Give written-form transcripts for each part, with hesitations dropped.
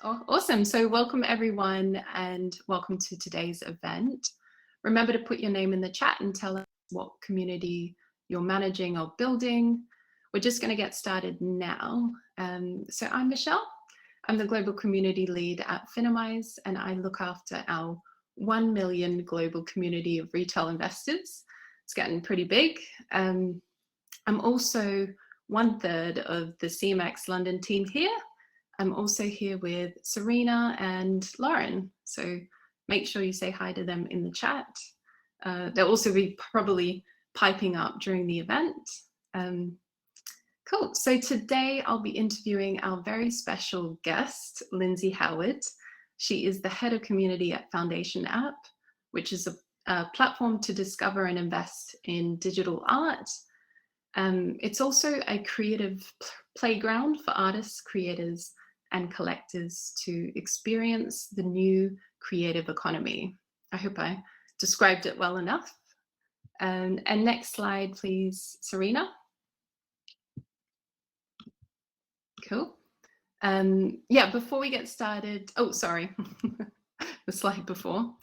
Oh, awesome. So welcome everyone and welcome to today's event. Remember to put your name in the chat and tell us what community you're managing or building. We're just going to get started now. So I'm Michelle. I'm the Global Community Lead at Finimize, and I look after our 1 million global community of retail investors. It's getting pretty big. I'm also 1/3 of the CMX London team here. I'm also here with Serena and Lauren, so make sure you say hi to them in the chat. They'll also be probably piping up during the event. Cool, so today I'll be interviewing our very special guest, Lindsay Howard. She is the head of community at Foundation App, which is a platform to discover and invest in digital art. It's also a creative playground for artists, creators, and collectors to experience the new creative economy. I hope I described it well enough. And next slide, please, Serena. Cool. Yeah, before we get started, oh, sorry, the slide before.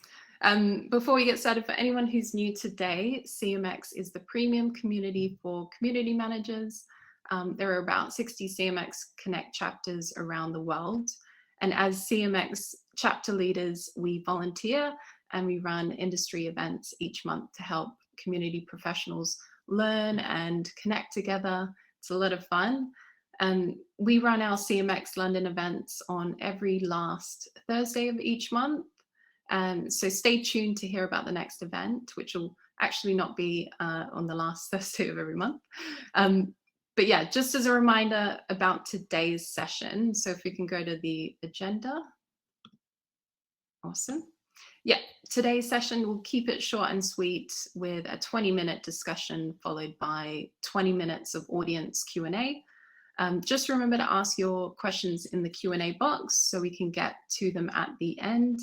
Before we get started, for anyone who's new today, CMX is the premium community for community managers. There are about 60 CMX Connect chapters around the world. And as CMX chapter leaders, we volunteer and we run industry events each month to help community professionals learn and connect together. It's a lot of fun. We run our CMX London events on every last Thursday of each month. So stay tuned to hear about the next event, which will actually not be on the last Thursday of every month. But yeah, just as a reminder about today's session. So if we can go to the agenda. Awesome. Yeah, today's session, we'll keep it short and sweet with a 20-minute discussion followed by 20 minutes of audience Q&A. Just remember to ask your questions in the Q&A box so we can get to them at the end.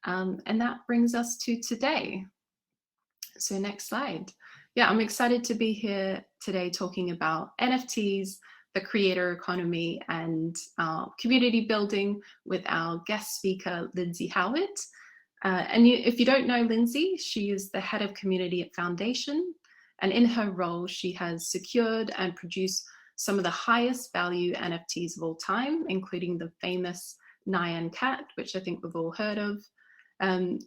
And that brings us to today. So next slide. Yeah, I'm excited to be here today talking about NFTs, the creator economy, and community building with our guest speaker, Lindsay Howard. If you don't know Lindsay, she is the head of community at Foundation. And in her role, she has secured and produced some of the highest value NFTs of all time, including the famous Nyan Cat, which I think we've all heard of.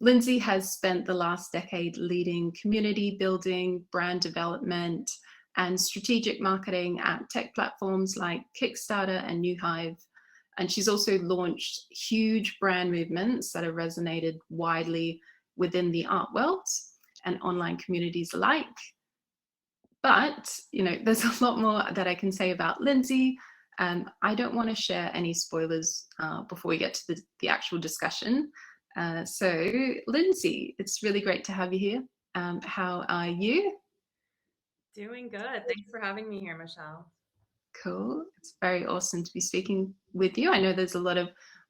Lindsay has spent the last decade leading community building, brand development, and strategic marketing at tech platforms like Kickstarter and New Hive. And she's also launched huge brand movements that have resonated widely within the art world and online communities alike. But, you know, there's a lot more that I can say about Lindsay. I don't want to share any spoilers before we get to the actual discussion. So Lindsay, it's really great to have you here. How are you? Doing good. Thanks for having me here, Michelle. Cool. It's very awesome to be speaking with you. I know there's a lot of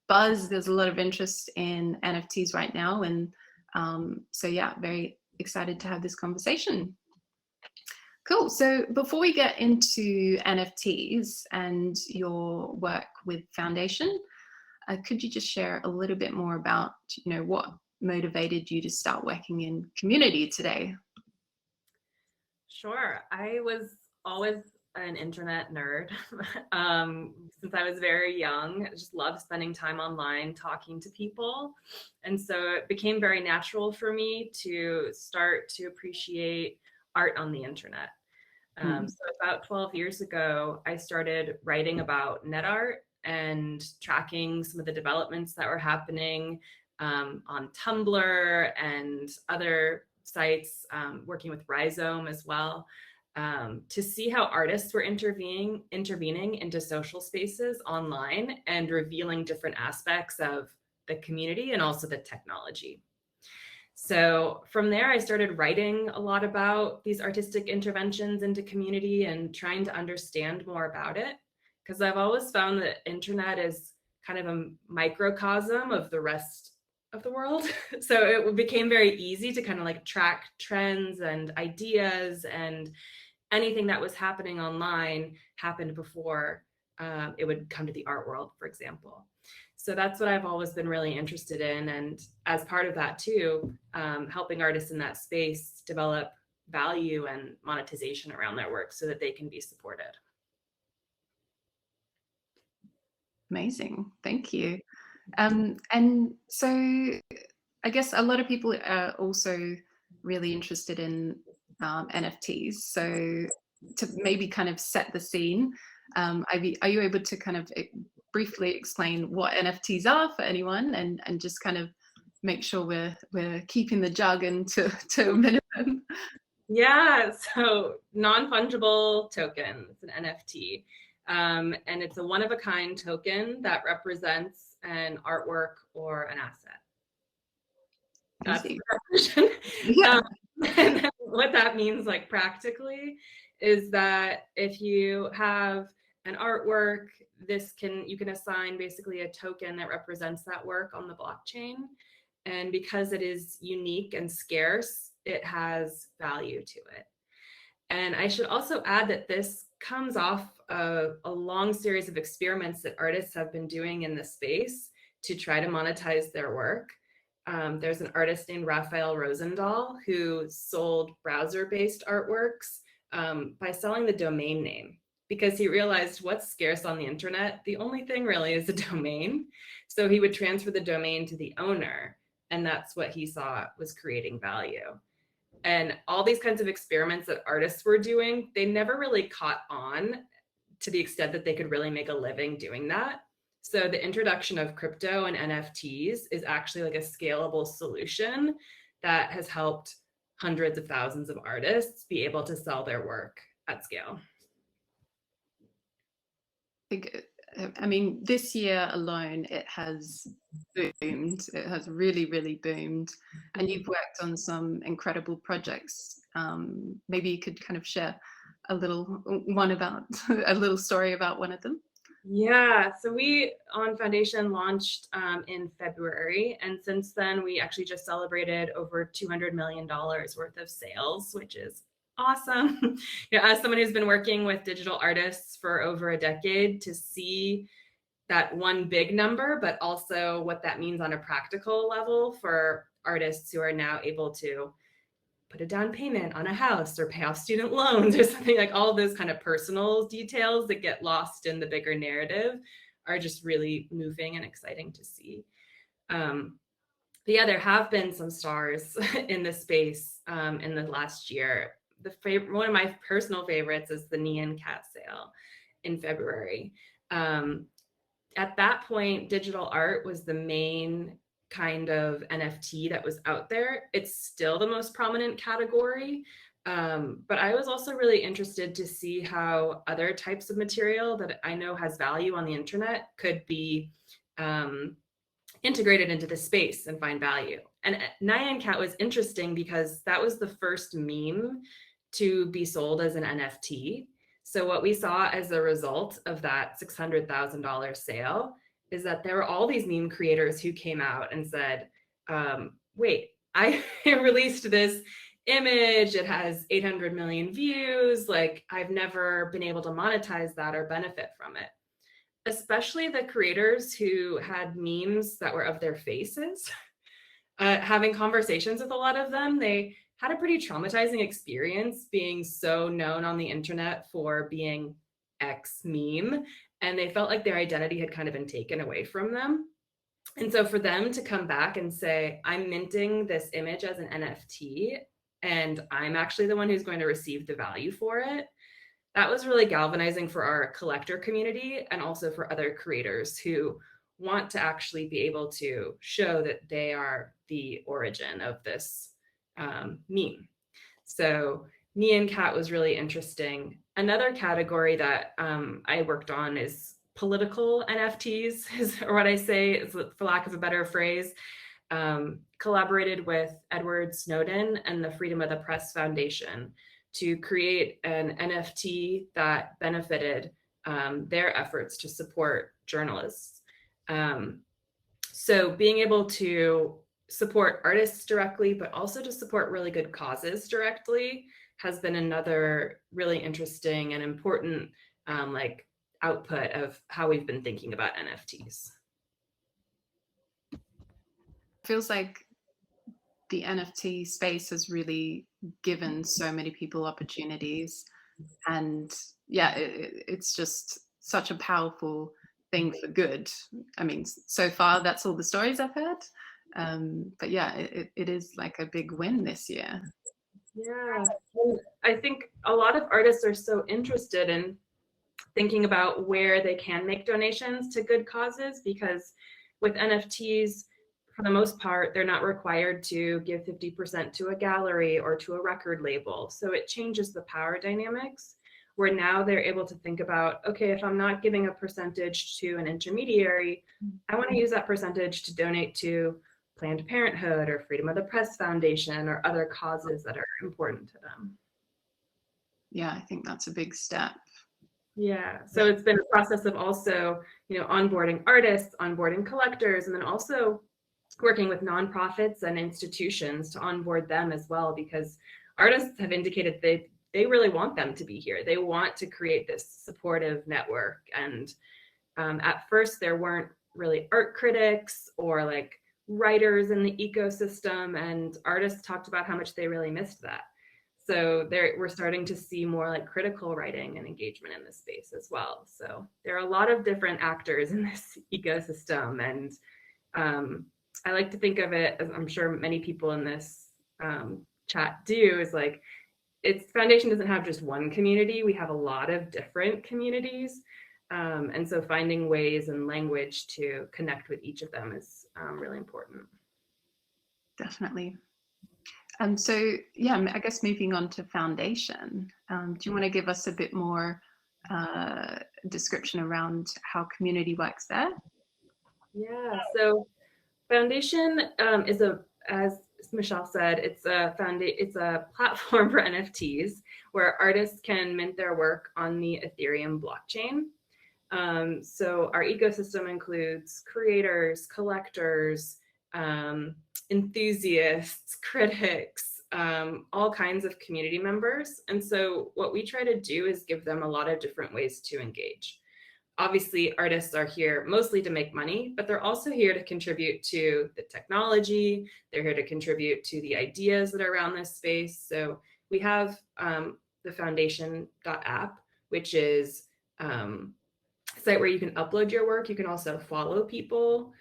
buzz, there's a lot of interest in NFTs right now. And so yeah, very excited to have this conversation. Cool. So before we get into NFTs and your work with Foundation, could you just share a little bit more about, you know, what motivated you to start working in community today? Sure. I was always an internet nerd. Since I was very young, I just loved spending time online talking to people. And so it became very natural for me to start to appreciate art on the internet. So about 12 years ago, I started writing about net art and tracking some of the developments that were happening on Tumblr and other sites, working with Rhizome as well, to see how artists were intervening into social spaces online and revealing different aspects of the community and also the technology. So from there, I started writing a lot about these artistic interventions into community and trying to understand more about it, because I've always found that internet is kind of a microcosm of the rest of the world. So it became very easy to kind of like track trends and ideas, and anything that was happening online happened before it would come to the art world, for example. So that's what I've always been really interested in. And as part of that too, helping artists in that space develop value and monetization around their work so that they can be supported. Amazing, thank you. And so I guess a lot of people are also really interested in NFTs. So to maybe kind of set the scene, are you able to kind of briefly explain what NFTs are for anyone, and just kind of make sure we're keeping the jargon to a minimum? Yeah, so non-fungible token, it's an NFT. And it's a one-of-a-kind token that represents an artwork or an asset. That's the definition. Yeah. And what that means, like practically, is that if you have an artwork, you can assign basically a token that represents that work on the blockchain. And because it is unique and scarce, it has value to it. And I should also add that this comes off a long series of experiments that artists have been doing in this space to try to monetize their work. There's an artist named Raphael Rosendahl who sold browser-based artworks by selling the domain name, because he realized what's scarce on the internet, the only thing really is a domain. So he would transfer the domain to the owner, and that's what he saw was creating value. And all these kinds of experiments that artists were doing, they never really caught on to the extent that they could really make a living doing that. So the introduction of crypto and NFTs is actually like a scalable solution that has helped hundreds of thousands of artists be able to sell their work at scale. I mean, this year alone, it has boomed. It has really, really boomed. And you've worked on some incredible projects. Maybe you could kind of share a little story about one of them. Yeah, so we on Foundation launched in February, and since then we actually just celebrated over $200 million worth of sales, which is awesome. As someone who's been working with digital artists for over a decade, to see that one big number, but also what that means on a practical level for artists who are now able to put a down payment on a house or pay off student loans or something, like all those kind of personal details that get lost in the bigger narrative are just really moving and exciting to see. Yeah, there have been some stars in this space in the last year. One of my personal favorites is the Nyan Cat sale in February. At that point, digital art was the main kind of NFT that was out there. It's still the most prominent category, but I was also really interested to see how other types of material that I know has value on the internet could be integrated into the space and find value. And Nyan Cat was interesting because that was the first meme to be sold as an NFT. So what we saw as a result of that $600,000 sale is that there were all these meme creators who came out and said, wait, I released this image, it has 800 million views, like I've never been able to monetize that or benefit from it. Especially the creators who had memes that were of their faces. Having conversations with a lot of them, they had a pretty traumatizing experience being so known on the internet for being X meme, and they felt like their identity had kind of been taken away from them. And so for them to come back and say, I'm minting this image as an NFT, and I'm actually the one who's going to receive the value for it, that was really galvanizing for our collector community and also for other creators who want to actually be able to show that they are the origin of this meme. So Nyan Cat was really interesting. Another category that I worked on is political NFTs, or what I say is, for lack of a better phrase, collaborated with Edward Snowden and the Freedom of the Press Foundation to create an NFT that benefited their efforts to support journalists. So being able to support artists directly, but also to support really good causes directly has been another really interesting and important output of how we've been thinking about NFTs. feels like the NFT space has really given so many people opportunities, and yeah, it's just such a powerful thing for good. I mean, so far that's all the stories I've heard, but yeah, it is like a big win this year. Yeah, and I think a lot of artists are so interested in thinking about where they can make donations to good causes, because with NFTs, for the most part, they're not required to give 50% to a gallery or to a record label. So it changes the power dynamics, where now they're able to think about, okay, if I'm not giving a percentage to an intermediary, I want to use that percentage to donate to Planned Parenthood or Freedom of the Press Foundation or other causes that are important to them. Yeah, I think that's a big step. Yeah, so it's been a process of also, onboarding artists, onboarding collectors, and then also working with nonprofits and institutions to onboard them as well, because artists have indicated they really want them to be here. They want to create this supportive network. And at first there weren't really art critics or like writers in the ecosystem, and artists talked about how much they really missed that. So we're starting to see more like critical writing and engagement in this space as well. So there are a lot of different actors in this ecosystem, and I like to think of it, as I'm sure many people in this chat do, is like, its foundation doesn't have just one community. We have a lot of different communities. And so finding ways and language to connect with each of them is really important. Definitely. So yeah, I guess moving on to foundation, do you want to give us a bit more description around how community works there? Yeah, so foundation is as Michelle said, it's a platform for NFTs where artists can mint their work on the Ethereum blockchain. So our ecosystem includes creators, collectors, enthusiasts, critics, all kinds of community members. And so what we try to do is give them a lot of different ways to engage. Obviously, artists are here mostly to make money, but they're also here to contribute to the technology. They're here to contribute to the ideas that are around this space. So we have the foundation.app, which is a site where you can upload your work. You can also follow people.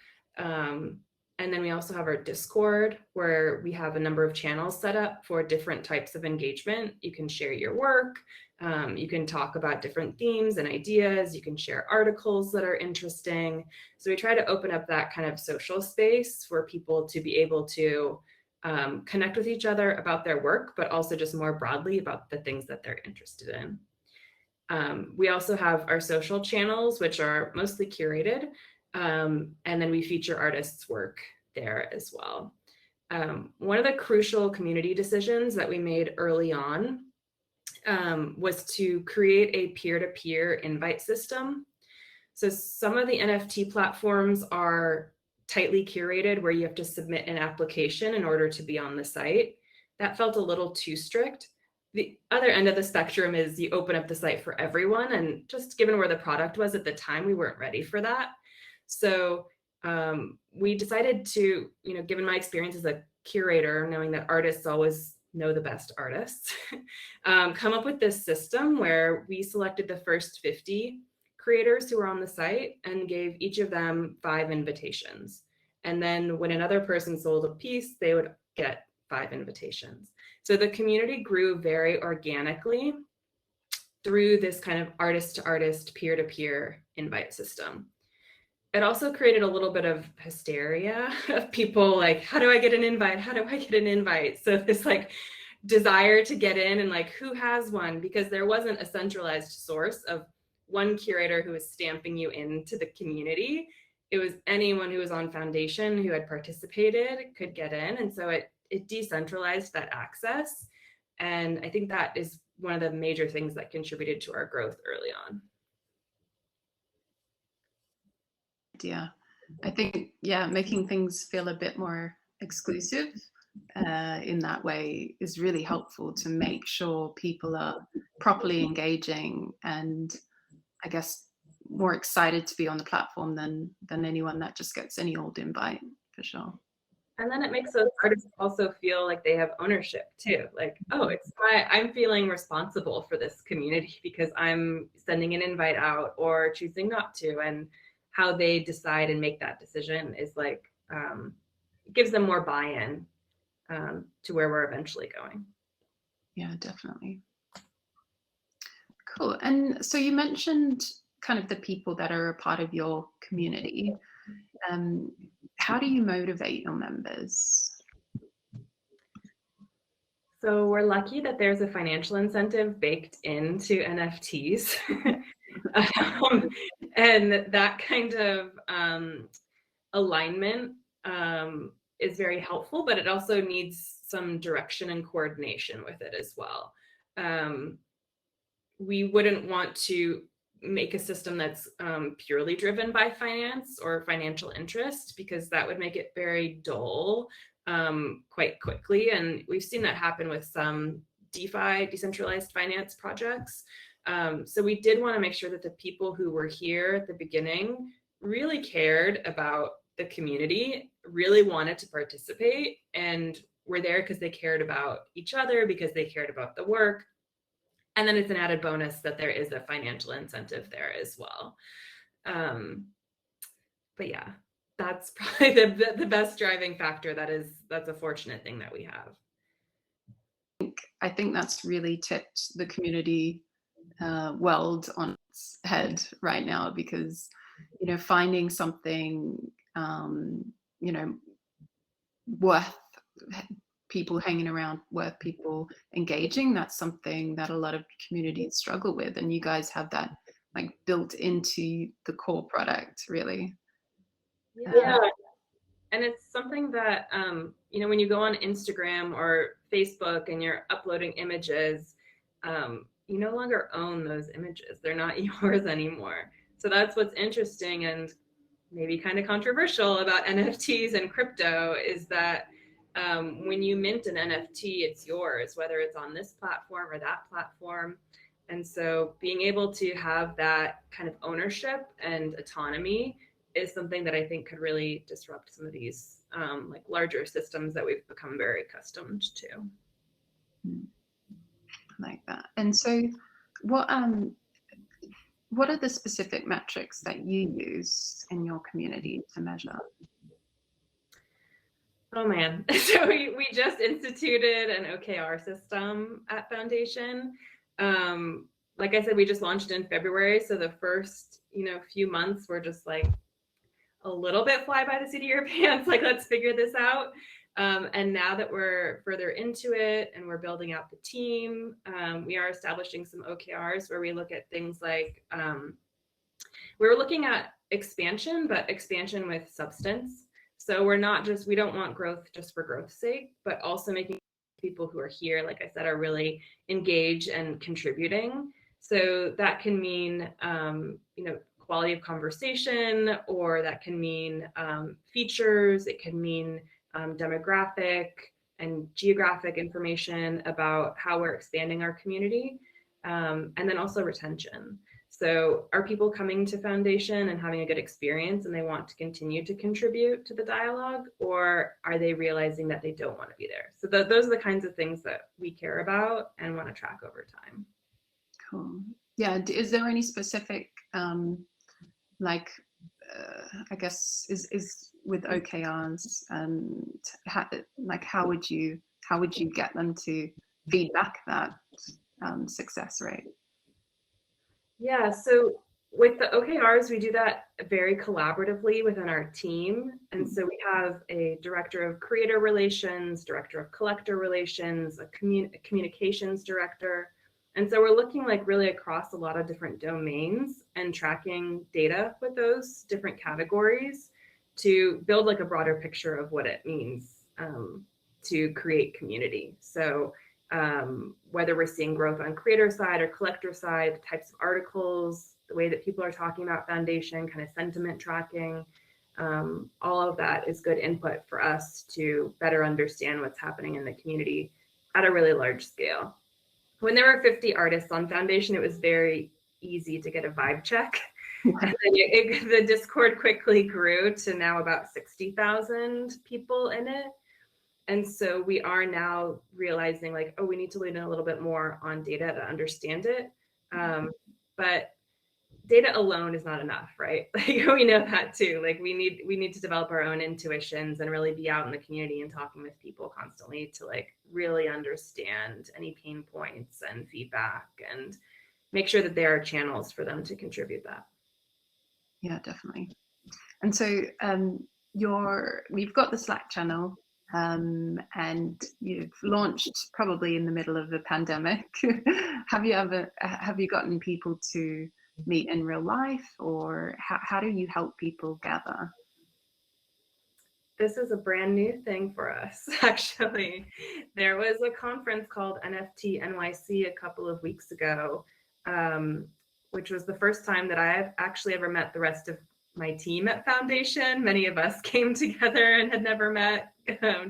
And then we also have our Discord, where we have a number of channels set up for different types of engagement. You can share your work. You can talk about different themes and ideas. You can share articles that are interesting. So we try to open up that kind of social space for people to be able to connect with each other about their work, but also just more broadly about the things that they're interested in. We also have our social channels, which are mostly curated. And then we feature artists' work there as well. One of the crucial community decisions that we made early on was to create a peer-to-peer invite system. So some of the NFT platforms are tightly curated, where you have to submit an application in order to be on the site. That felt a little too strict. The other end of the spectrum is you open up the site for everyone, and just given where the product was at the time, we weren't ready for that. So we decided to, given my experience as a curator, knowing that artists always know the best artists, come up with this system where we selected the first 50 creators who were on the site and gave each of them 5 invitations. And then when another person sold a piece, they would get 5 invitations. So the community grew very organically through this kind of artist-to-artist, peer-to-peer invite system. It also created a little bit of hysteria of people like, how do I get an invite? How do I get an invite? So this like desire to get in and like, who has one? Because there wasn't a centralized source of one curator who was stamping you into the community. It was anyone who was on foundation who had participated could get in. And so it decentralized that access. And I think that is one of the major things that contributed to our growth early on. Yeah, I think, making things feel a bit more exclusive in that way is really helpful to make sure people are properly engaging and I guess more excited to be on the platform than anyone that just gets any old invite, for sure. And then it makes those artists also feel like they have ownership too. Like, oh, I'm feeling responsible for this community because I'm sending an invite out or choosing not to. And how they decide and make that decision is like, gives them more buy-in to where we're eventually going. Yeah, definitely. Cool. And so you mentioned kind of the people that are a part of your community. How do you motivate your members? So we're lucky that there's a financial incentive baked into NFTs. And that kind of alignment is very helpful, but it also needs some direction and coordination with it as well. We wouldn't want to make a system that's purely driven by finance or financial interest, because that would make it very dull quite quickly. And we've seen that happen with some DeFi, decentralized finance projects. So we did want to make sure that the people who were here at the beginning really cared about the community, really wanted to participate, and were there because they cared about each other, because they cared about the work. And then it's an added bonus that there is a financial incentive there as well. But yeah, that's probably the best driving factor. That's a fortunate thing that we have. I think that's really tipped the community world on its head right now, because, you know, finding something, you know, worth people hanging around, worth people engaging, that's something that a lot of communities struggle with. And you guys have that like built into the core product, really. Yeah. And it's something that, you know, when you go on Instagram or Facebook and you're uploading images, you no longer own those images. They're not yours anymore. So that's what's interesting and maybe kind of controversial about NFTs and crypto, is that when you mint an NFT, it's yours, whether it's on this platform or that platform. And so being able to have that kind of ownership and autonomy is something that I think could really disrupt some of these like larger systems that we've become very accustomed to. Like that. And so what are the specific metrics that you use in your community to measure? Oh man, so we just instituted an OKR system at Foundation. Like I said, we just launched in February, so the first few months were just like a little bit fly by the seat of your pants, like let's figure this out. And now that we're further into it and we're building out the team, we are establishing some OKRs where we look at things like we're looking at expansion, but expansion with substance. So we don't want growth just for growth's sake, but also making people who are here, like I said, are really engaged and contributing. So that can mean, quality of conversation, or that can mean features. It can mean demographic and geographic information about how we're expanding our community, and then also retention. So are people coming to Foundation and having a good experience and they want to continue to contribute to the dialogue, or are they realizing that they don't want to be there? So those are the kinds of things that we care about and want to track over time. Cool. Yeah. Is there any specific, I guess is with OKRs, how would you get them to feed back that success rate? Yeah, so with the OKRs, we do that very collaboratively within our team. And so we have a director of creator relations, director of collector relations, a communications director. And so we're looking like really across a lot of different domains and tracking data with those different categories to build like a broader picture of what it means to create community. So whether we're seeing growth on creator side or collector side, the types of articles, the way that people are talking about Foundation, kind of sentiment tracking, all of that is good input for us to better understand what's happening in the community at a really large scale. When there were 50 artists on Foundation, it was very easy to get a vibe check. And then the Discord quickly grew to now about 60,000 people in it. And so we are now realizing like, oh, we need to lean in a little bit more on data to understand it. But data alone is not enough, right? Like we know that too. Like we need to develop our own intuitions and really be out in the community and talking with people constantly to like really understand any pain points and feedback and make sure that there are channels for them to contribute that. Yeah, definitely. And so we've got the Slack channel, and you've launched probably in the middle of the pandemic. Have you gotten people to meet in real life, or how do you help people gather? This is a brand new thing for us, actually. There was a conference called NFT NYC a couple of weeks ago, which was the first time that I've actually ever met the rest of my team at Foundation. Many of us came together and had never met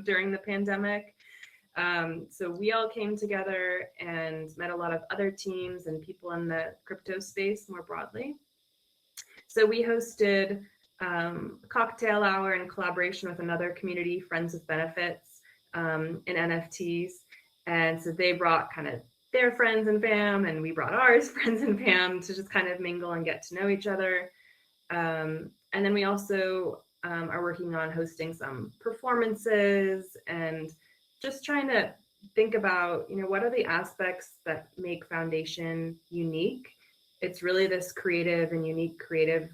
during the pandemic. So we all came together and met a lot of other teams and people in the crypto space more broadly. So we hosted a cocktail hour in collaboration with another community, Friends with Benefits, in NFTs. And so they brought kind of their friends and fam, and we brought ours, friends and fam, to just kind of mingle and get to know each other. And then we also are working on hosting some performances and just trying to think about, what are the aspects that make Foundation unique? It's really this creative and unique creative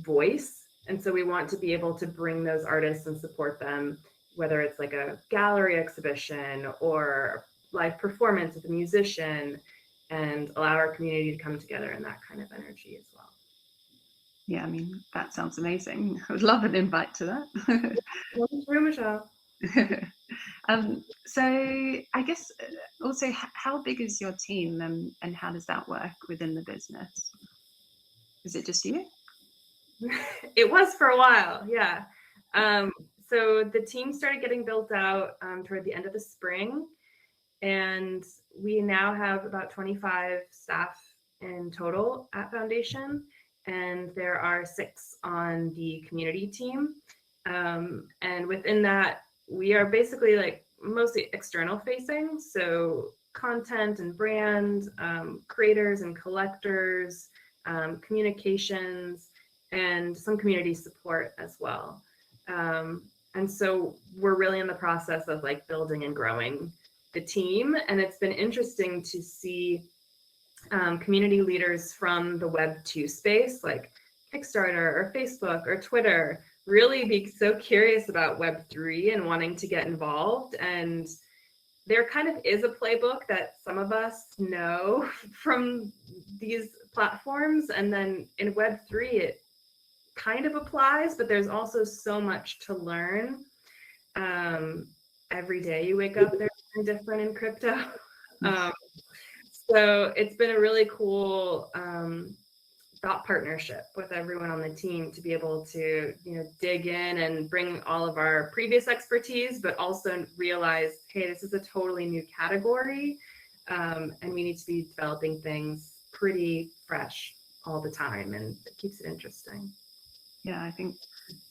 voice. And so we want to be able to bring those artists and support them, whether it's like a gallery exhibition or live performance with a musician, and allow our community to come together in that kind of energy as well. Yeah, I mean, that sounds amazing. I would love an invite to that. Sure, Michelle. So I guess also, how big is your team, and how does that work within the business? Is it just you? It was for a while, yeah. So the team started getting built out toward the end of the spring, and we now have about 25 staff in total at Foundation, and there are 6 on the community team. And within that, we are basically like mostly external facing, so content and brand, creators and collectors, communications, and some community support as well. And so we're really in the process of like building and growing the team. And it's been interesting to see community leaders from the Web 2 space, like Kickstarter or Facebook or Twitter, really be so curious about Web 3 and wanting to get involved. And there kind of is a playbook that some of us know from these platforms. And then in Web 3, it kind of applies, but there's also so much to learn. Every day you wake up, there's something different in crypto. So it's been a really cool thought partnership with everyone on the team to be able to, dig in and bring all of our previous expertise, but also realize, hey, this is a totally new category, and we need to be developing things pretty fresh all the time, and it keeps it interesting. Yeah, I think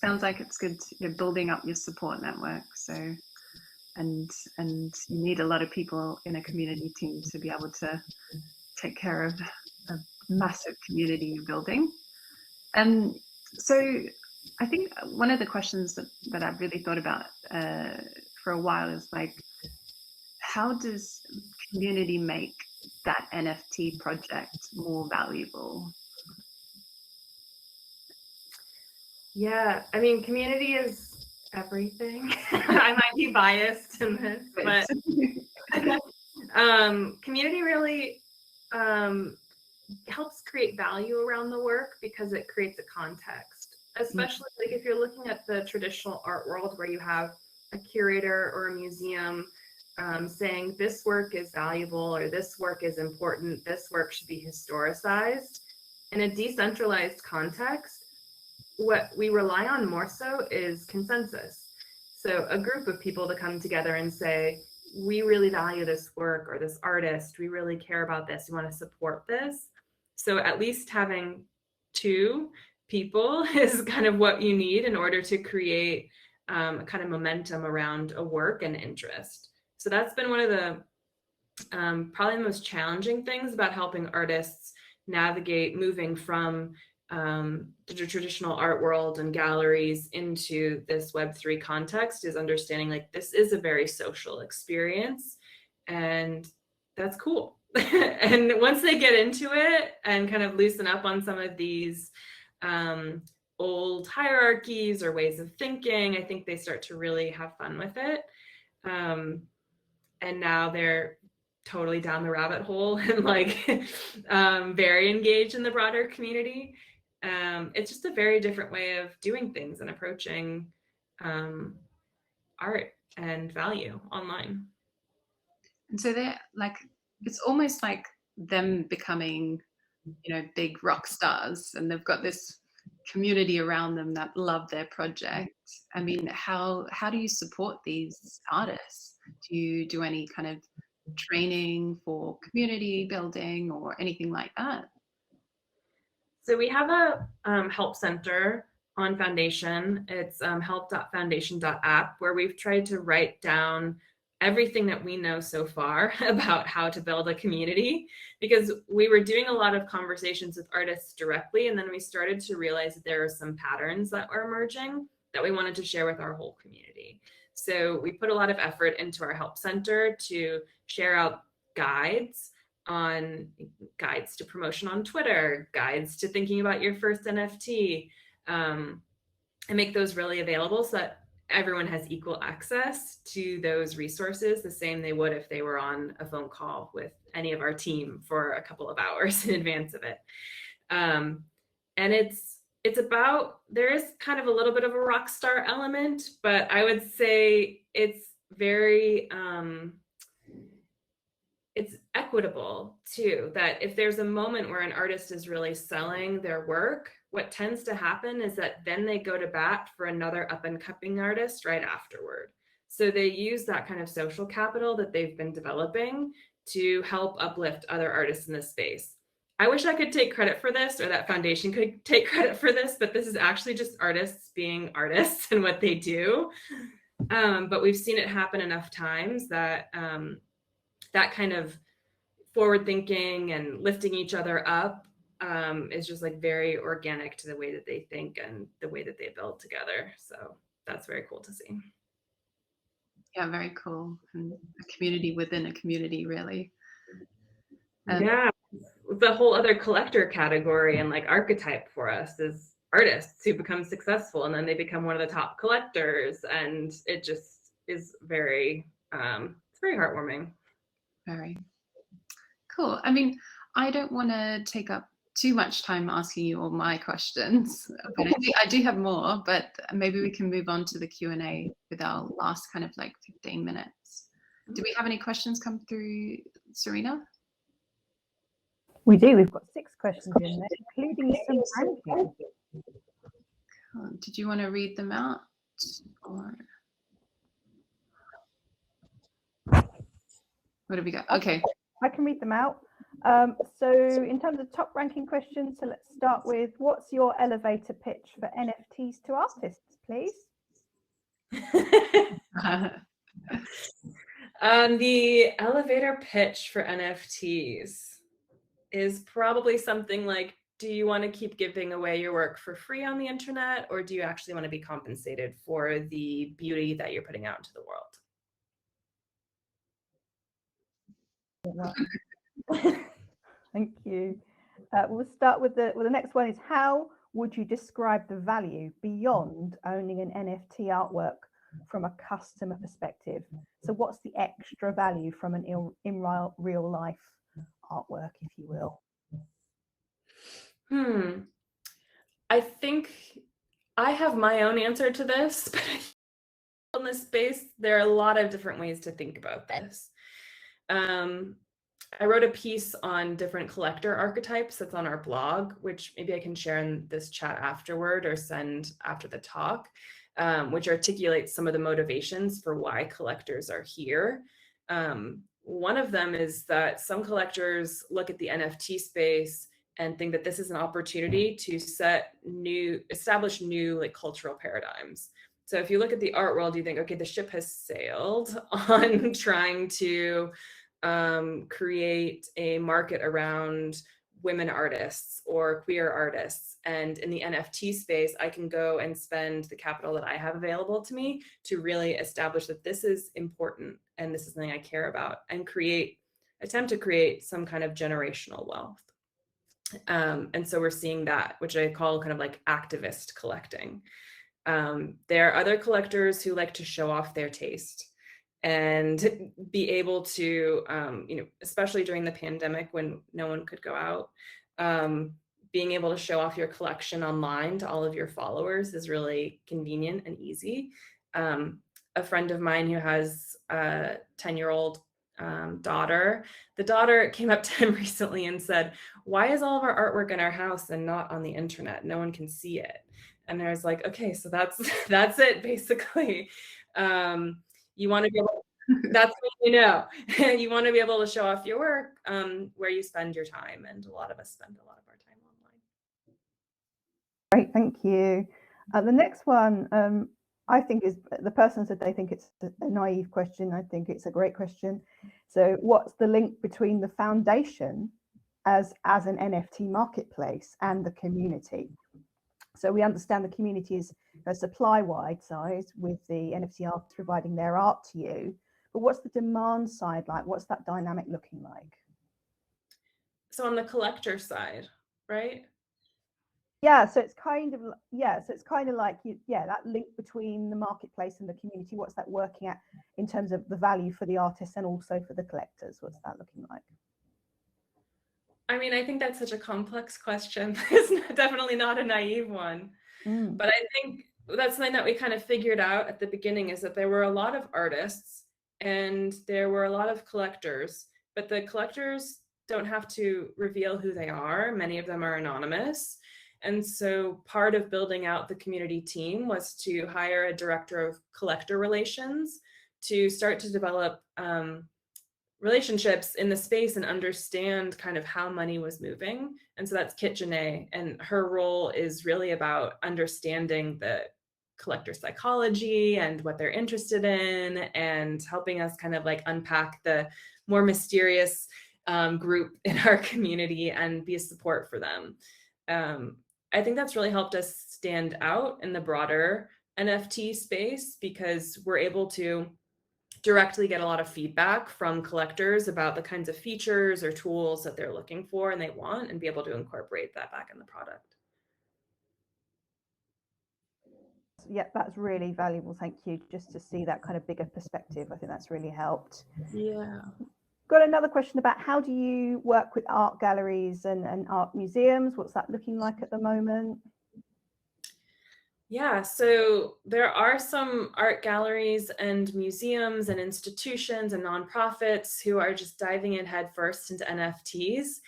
sounds like it's good. You're building up your support network, so and you need a lot of people in a community team to be able to take care of a massive community you're building. And so I think one of the questions that I've really thought about for a while is like, how does community make that NFT project more valuable? Yeah, I mean, community is everything. I might be biased in this, but community really helps create value around the work because it creates a context, especially like if you're looking at the traditional art world where you have a curator or a museum saying this work is valuable or this work is important, this work should be historicized. In a decentralized context, what we rely on more so is consensus. So a group of people to come together and say, we really value this work or this artist, we really care about this, we want to support this. So at least having 2 people is kind of what you need in order to create kind of momentum around a work and interest. So that's been one of the probably the most challenging things about helping artists navigate moving from the traditional art world and galleries into this Web3 context, is understanding like this is a very social experience, and that's cool. And once they get into it and kind of loosen up on some of these old hierarchies or ways of thinking, I think they start to really have fun with it. And now they're totally down the rabbit hole and like very engaged in the broader community. It's just a very different way of doing things and approaching art and value online. And so they're like, it's almost like them becoming, you know, big rock stars, and they've got this community around them that love their project. I mean, how do you support these artists? Do you do any kind of training for community building or anything like that? So we have a help center on Foundation. It's help.foundation.app, where we've tried to write down everything that we know so far about how to build a community, because we were doing a lot of conversations with artists directly, and then we started to realize that there are some patterns that were emerging that we wanted to share with our whole community. So we put a lot of effort into our help center to share out guides to promotion on Twitter, guides to thinking about your first NFT, and make those really available so that everyone has equal access to those resources, the same they would if they were on a phone call with any of our team for a couple of hours in advance of it. And it's about, there is kind of a little bit of a rock star element, but I would say it's very, it's equitable too, that if there's a moment where an artist is really selling their work, what tends to happen is that then they go to bat for another up and coming artist right afterward. So they use that kind of social capital that they've been developing to help uplift other artists in this space. I wish I could take credit for this, or that Foundation could take credit for this, but this is actually just artists being artists and what they do. But we've seen it happen enough times that that kind of forward thinking and lifting each other up is just like very organic to the way that they think and the way that they build together. So that's very cool to see. Yeah, very cool. And a community within a community, really. Yeah, the whole other collector category and like archetype for us is artists who become successful and then they become one of the top collectors, and it just is very it's very heartwarming. Very cool. I mean, I don't want to take up too much time asking you all my questions, but I do have more, but maybe we can move on to the Q&A with our last kind of like 15 minutes. Do we have any questions come through, Serena? We do. We've got 6 questions in there, including some ranking. Did you want to read them out? Or what have we got? Okay. I can read them out. So in terms of top ranking questions, so let's start with, what's your elevator pitch for NFTs to artists, please? The elevator pitch for NFTs is probably something like, do you want to keep giving away your work for free on the internet, or do you actually want to be compensated for the beauty that you're putting out into the world? Thank you. We'll start with the next one. Is how would you describe the value beyond owning an NFT artwork from a customer perspective? So what's the extra value from an in real life artwork, if you will? I think I have my own answer to this, but in this space, there are a lot of different ways to think about this. I wrote a piece on different collector archetypes that's on our blog, which maybe I can share in this chat afterward or send after the talk, which articulates some of the motivations for why collectors are here. One of them is that some collectors look at the NFT space and think that this is an opportunity to establish new like cultural paradigms. So if you look at the art world, you think, okay, the ship has sailed on trying to create a market around women artists or queer artists. And in the NFT space, I can go and spend the capital that I have available to me to really establish that this is important and this is something I care about, and attempt to create some kind of generational wealth. And so we're seeing that, which I call kind of like activist collecting. There are other collectors who like to show off their taste and be able to, especially during the pandemic when no one could go out, being able to show off your collection online to all of your followers is really convenient and easy. A friend of mine who has a 10-year-old daughter, the daughter came up to him recently and said, "Why is all of our artwork in our house and not on the internet? No one can see it." And I was like, okay, so that's it basically. You want to be able, that's what you want to be able to show off your work where you spend your time, and a lot of us spend a lot of our time online. Great, thank you. The next one, I think is, the person said they think it's a naive question. I think it's a great question. So what's the link between the foundation as an NFT marketplace and the community? So we understand the community is a supply-wide size with the NFT artists providing their art to you, but what's the demand side like? What's that dynamic looking like? So on the collector side, right? Yeah, so it's kind of like that link between the marketplace and the community. What's that working at in terms of the value for the artists and also for the collectors? What's that looking like? I mean, I think that's such a complex question. It's definitely not a naive one. But I think that's something that we kind of figured out at the beginning, is that there were a lot of artists and there were a lot of collectors, but the collectors don't have to reveal who they are. Many of them are anonymous. And so part of building out the community team was to hire a director of collector relations to start to develop relationships in the space and understand kind of how money was moving. And so that's Kit Janae, and her role is really about understanding the collector psychology and what they're interested in, and helping us kind of like unpack the more mysterious group in our community and be a support for them. I think that's really helped us stand out in the broader NFT space, because we're able to directly get a lot of feedback from collectors about the kinds of features or tools that they're looking for and they want, and be able to incorporate that back in the product. Yeah, that's really valuable. Thank you. Just to see that kind of bigger perspective, I think that's really helped. Yeah. Got another question about how do you work with art galleries and art museums? What's that looking like at the moment? Yeah, so there are some art galleries and museums and institutions and nonprofits who are just diving in headfirst into NFTs.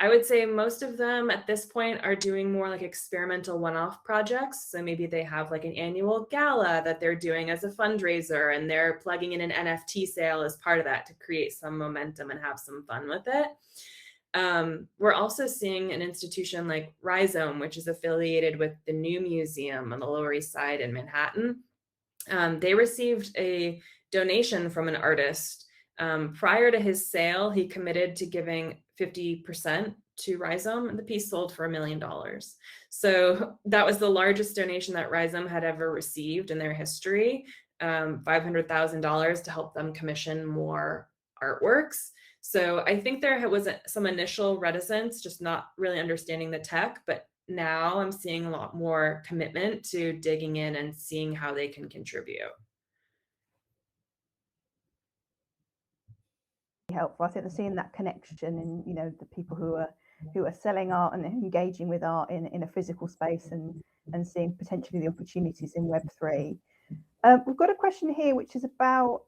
I would say most of them at this point are doing more like experimental one-off projects. So maybe they have like an annual gala that they're doing as a fundraiser, and they're plugging in an NFT sale as part of that to create some momentum and have some fun with it. We're also seeing an institution like Rhizome, which is affiliated with the New Museum on the Lower East Side in Manhattan. They received a donation from an artist. Prior to his sale, he committed to giving 50% to Rhizome, and the piece sold for $1 million. So that was the largest donation that Rhizome had ever received in their history, $500,000 to help them commission more artworks. So I think there was some initial reticence, just not really understanding the tech, but now I'm seeing a lot more commitment to digging in and seeing how they can contribute. Helpful. I think they're seeing that connection in, you know, the people who are selling art and engaging with art in a physical space, and seeing potentially the opportunities in Web3. We've got a question here which is about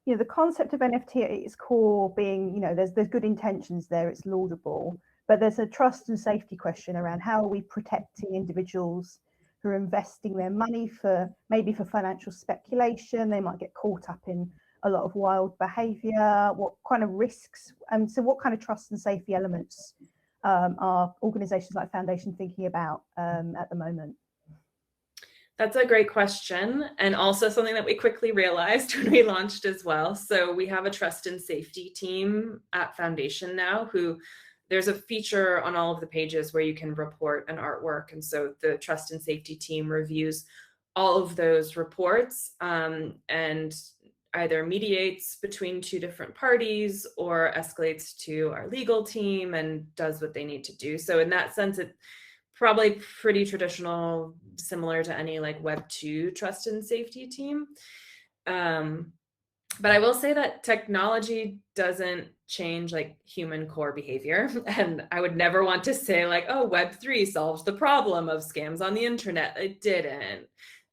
you know, the concept of NFT at its core being, you know, there's good intentions there, it's laudable, but there's a trust and safety question around how are we protecting individuals who are investing their money for maybe for financial speculation. They might get caught up in a lot of wild behavior? What kind of risks? So what kind of trust and safety elements are organizations like Foundation thinking about at the moment? That's a great question, and also something that we quickly realized when we launched as well. So we have a trust and safety team at Foundation now who there's a feature on all of the pages where you can report an artwork. And so the trust and safety team reviews all of those reports and either mediates between two different parties or escalates to our legal team and does what they need to do. So in that sense, it's probably pretty traditional, similar to any like Web 2 trust and safety team. But I will say that technology doesn't change like human core behavior. And I would never want to say like, oh, Web3 solves the problem of scams on the internet. It didn't.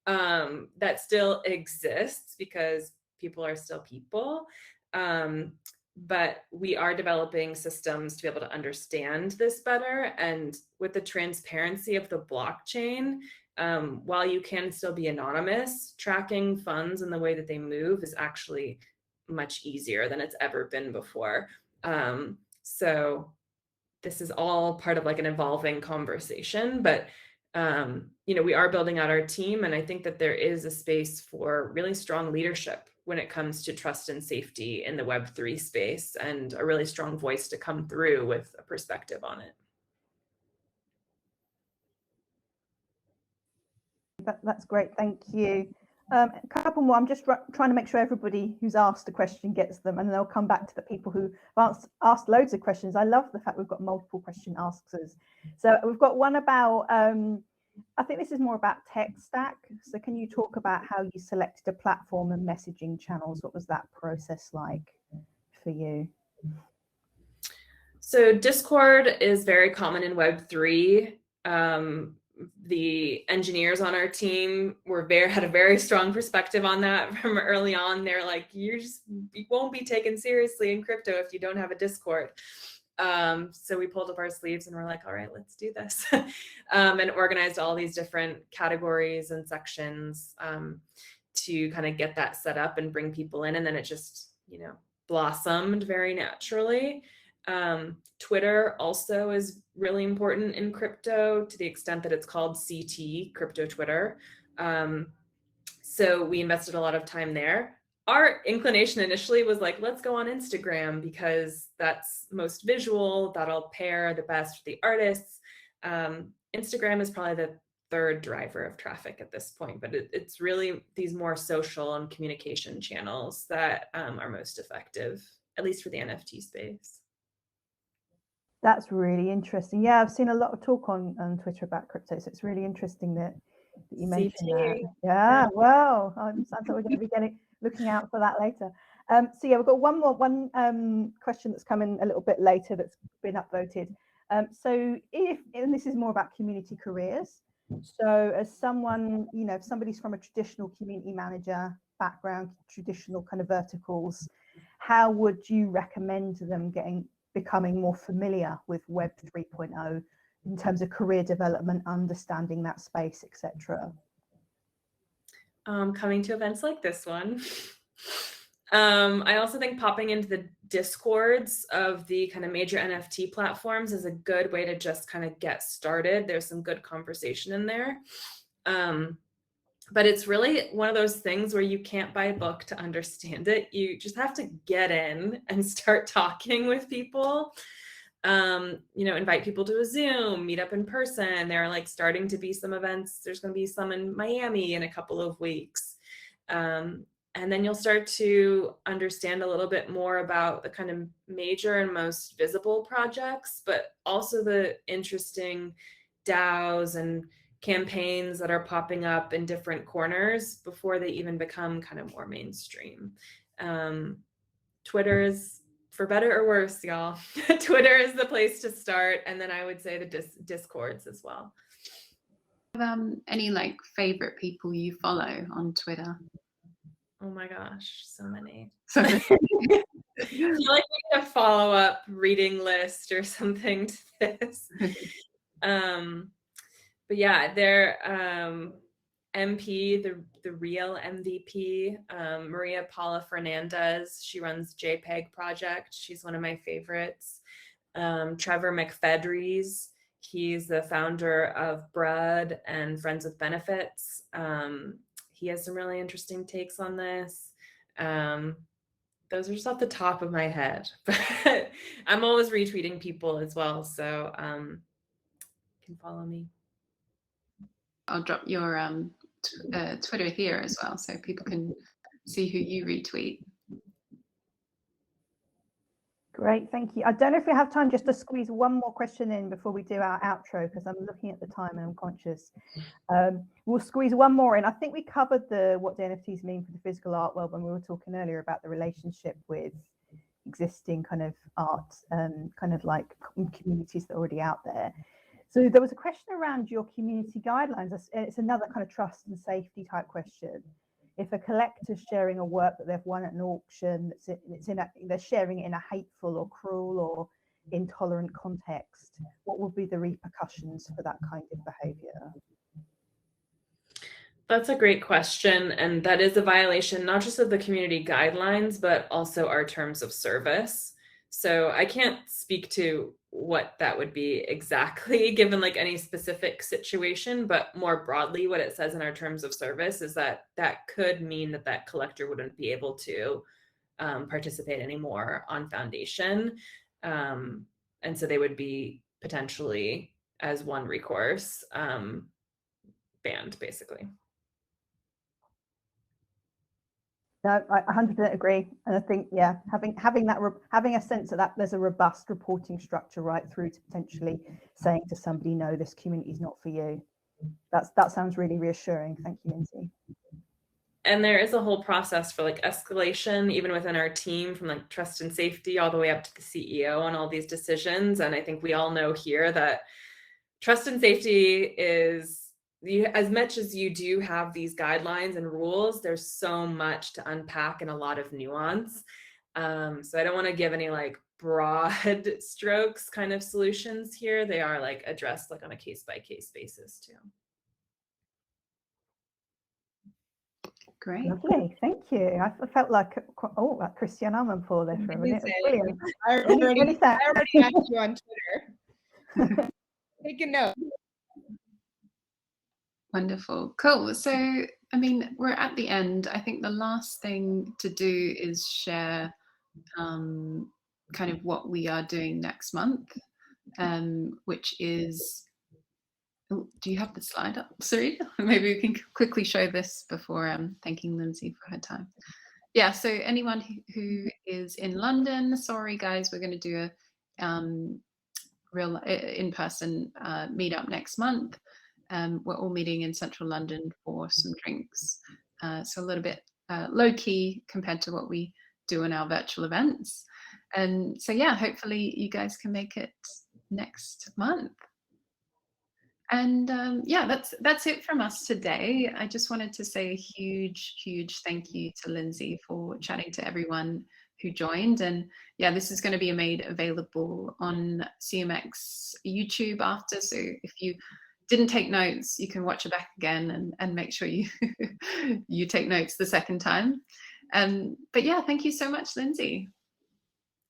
That still exists because people are still people. But we are developing systems to be able to understand this better. And with the transparency of the blockchain, while you can still be anonymous, tracking funds and the way that they move is actually much easier than it's ever been before. So this is all part of like an evolving conversation, but we are building out our team, and I think that there is a space for really strong leadership when it comes to trust and safety in the Web3 space, and a really strong voice to come through with a perspective on it. That's great, thank you. A couple more. I'm just trying to make sure everybody who's asked a question gets them, and then they'll come back to the people who asked loads of questions. I love the fact we've got multiple question askers. So we've got one about, I think this is more about tech stack. So can you talk about how you selected a platform and messaging channels? What was that process like for you? So Discord is very common in Web3. The engineers on our team had a very strong perspective on that from early on. They're like, you won't be taken seriously in crypto if you don't have a Discord. So we pulled up our sleeves and we're like, all right, let's do this. And organized all these different categories and sections to kind of get that set up and bring people in. And then it just, blossomed very naturally. Twitter also is really important in crypto to the extent that it's called CT, crypto Twitter. So we invested a lot of time there. Our inclination initially was like, let's go on Instagram because that's most visual, that'll pair the best with the artists. Instagram is probably the third driver of traffic at this point, but it's really these more social and communication channels that are most effective, at least for the NFT space. That's really interesting. Yeah, I've seen a lot of talk on Twitter about crypto, so it's really interesting that you mentioned that. Yeah, well, sounds like we're going to be looking out for that later. So yeah, we've got one question that's come in a little bit later that's been upvoted. So and this is more about community careers. So as someone, if somebody's from a traditional community manager background, traditional kind of verticals, how would you recommend them becoming more familiar with Web 3.0 in terms of career development, understanding that space, etc.? Coming to events like this one. I also think popping into the Discords of the kind of major NFT platforms is a good way to just kind of get started. There's some good conversation in there. But it's really one of those things where you can't buy a book to understand it. You just have to get in and start talking with people. Invite people to a Zoom, meet up in person. There are like starting to be some events. There's going to be some in Miami in a couple of weeks. And then you'll start to understand a little bit more about the kind of major and most visible projects, but also the interesting DAOs and campaigns that are popping up in different corners before they even become kind of more mainstream. Twitter is, for better or worse, y'all, Twitter is the place to start. And then I would say the Discords as well. Any like favorite people you follow on Twitter? Oh my gosh, so many. So I feel like we need a follow-up reading list or something to this. But yeah, MP, the real MVP, Maria Paula Fernandez. She runs JPEG Project. She's one of my favorites. Trevor McFedries. He's the founder of Bread and Friends with Benefits. He has some really interesting takes on this. Those are just off the top of my head, but I'm always retweeting people as well. So you can follow me. I'll drop your Twitter here as well, so people can see who you retweet. Great, thank you. I don't know if we have time just to squeeze one more question in before we do our outro, because I'm looking at the time and I'm conscious. We'll squeeze one more in. I think we covered what the NFTs mean for the physical art world when we were talking earlier about the relationship with existing kind of art, kind of like communities that are already out there. So there was a question around your community guidelines. It's another kind of trust and safety type question. If a collector's sharing a work that they've won at an auction, they're sharing it in a hateful or cruel or intolerant context, what would be the repercussions for that kind of behavior? That's a great question. And that is a violation, not just of the community guidelines, but also our terms of service. So I can't speak to what that would be exactly given like any specific situation, but more broadly, what it says in our terms of service is that could mean that collector wouldn't be able to participate anymore on Foundation. And so they would be potentially, as one recourse, banned, basically. No, I 100% agree, and I think having a sense that there's a robust reporting structure right through to potentially saying to somebody, no, this community is not for you. That sounds really reassuring. Thank you, Lindsay. And there is a whole process for like escalation, even within our team, from like trust and safety all the way up to the CEO on all these decisions. And I think we all know here that trust and safety is, as much as you do have these guidelines and rules, there's so much to unpack and a lot of nuance. So I don't want to give any like broad strokes kind of solutions here. They are like addressed like on a case-by-case basis too. Great. Lovely, thank you. I felt like like Christian Amanpour there for a minute. Brilliant. I already added you on Twitter. Take a note. Wonderful. Cool. So, I mean, we're at the end. I think the last thing to do is share kind of what we are doing next month, which is, oh, do you have the slide up, Sarita? Maybe we can quickly show this before thanking Lindsay for her time. Yeah, so anyone who is in London, sorry guys, we're going to do a real in-person meetup next month. We're all meeting in central London for some drinks. So a little bit low-key compared to what we do in our virtual events. And so, yeah, hopefully you guys can make it next month. And yeah, that's it from us today. I just wanted to say a huge thank you to Lindsay for chatting to everyone who joined. And yeah, this is going to be made available on CMX YouTube after. So if you didn't take notes, you can watch it back again and make sure you you take notes the second time. But yeah, thank you so much, Lindsay.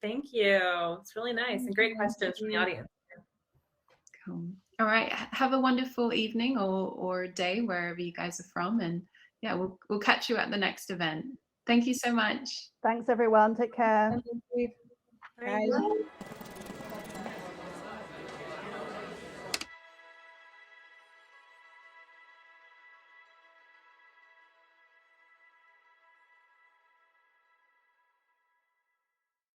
Thank you. It's really nice and great questions from the audience. Cool. All right. Have a wonderful evening or day wherever you guys are from. And yeah, we'll catch you at the next event. Thank you so much. Thanks, everyone. Take care. Bye.